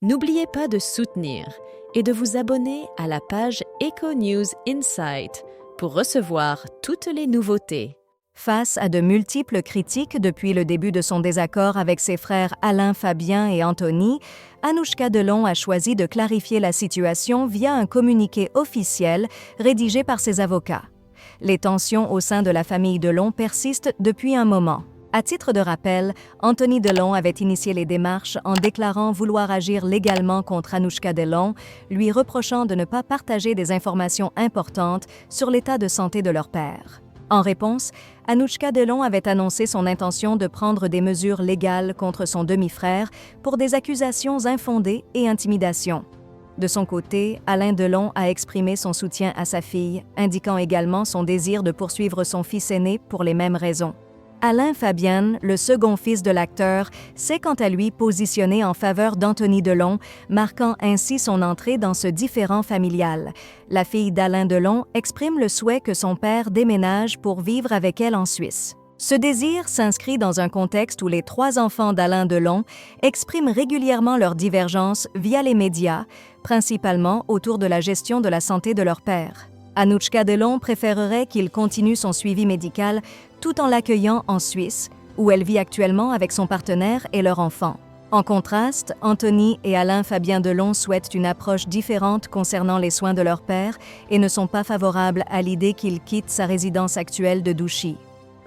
N'oubliez pas de soutenir et de vous abonner à la page Eco News Insight pour recevoir toutes les nouveautés. Face à de multiples critiques depuis le début de son désaccord avec ses frères Alain, Fabien et Anthony, Anouchka Delon a choisi de clarifier la situation via un communiqué officiel rédigé par ses avocats. Les tensions au sein de la famille Delon persistent depuis un moment. À titre de rappel, Anthony Delon avait initié les démarches en déclarant vouloir agir légalement contre Anouchka Delon, lui reprochant de ne pas partager des informations importantes sur l'état de santé de leur père. En réponse, Anouchka Delon avait annoncé son intention de prendre des mesures légales contre son demi-frère pour des accusations infondées et intimidation. De son côté, Alain Delon a exprimé son soutien à sa fille, indiquant également son désir de poursuivre son fils aîné pour les mêmes raisons. Alain Fabian, le second fils de l'acteur, s'est quant à lui positionné en faveur d'Anthony Delon, marquant ainsi son entrée dans ce différend familial. La fille d'Alain Delon exprime le souhait que son père déménage pour vivre avec elle en Suisse. Ce désir s'inscrit dans un contexte où les trois enfants d'Alain Delon expriment régulièrement leurs divergences via les médias, principalement autour de la gestion de la santé de leur père. Anouchka Delon préférerait qu'il continue son suivi médical tout en l'accueillant en Suisse, où elle vit actuellement avec son partenaire et leur enfant. En contraste, Anthony et Alain Fabien Delon souhaitent une approche différente concernant les soins de leur père et ne sont pas favorables à l'idée qu'il quitte sa résidence actuelle de Douchy.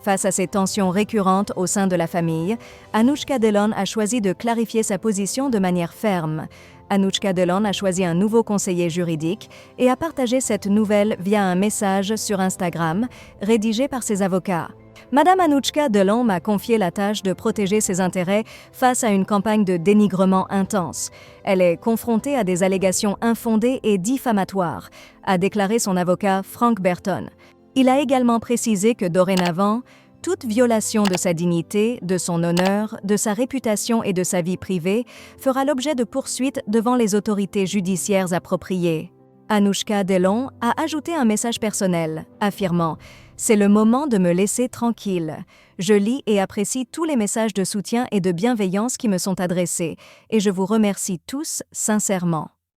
Face à ces tensions récurrentes au sein de la famille, Anouchka Delon a choisi de clarifier sa position de manière ferme. Anouchka Delon a choisi un nouveau conseiller juridique et a partagé cette nouvelle via un message sur Instagram, rédigé par ses avocats. Madame Anouchka Delon m'a confié la tâche de protéger ses intérêts face à une campagne de dénigrement intense. Elle est confrontée à des allégations infondées et diffamatoires, a déclaré son avocat Frank Berton. Il a également précisé que dorénavant, toute violation de sa dignité, de son honneur, de sa réputation et de sa vie privée fera l'objet de poursuites devant les autorités judiciaires appropriées. Anouchka Delon a ajouté un message personnel, affirmant « C'est le moment de me laisser tranquille. Je lis et apprécie tous les messages de soutien et de bienveillance qui me sont adressés, et je vous remercie tous sincèrement. »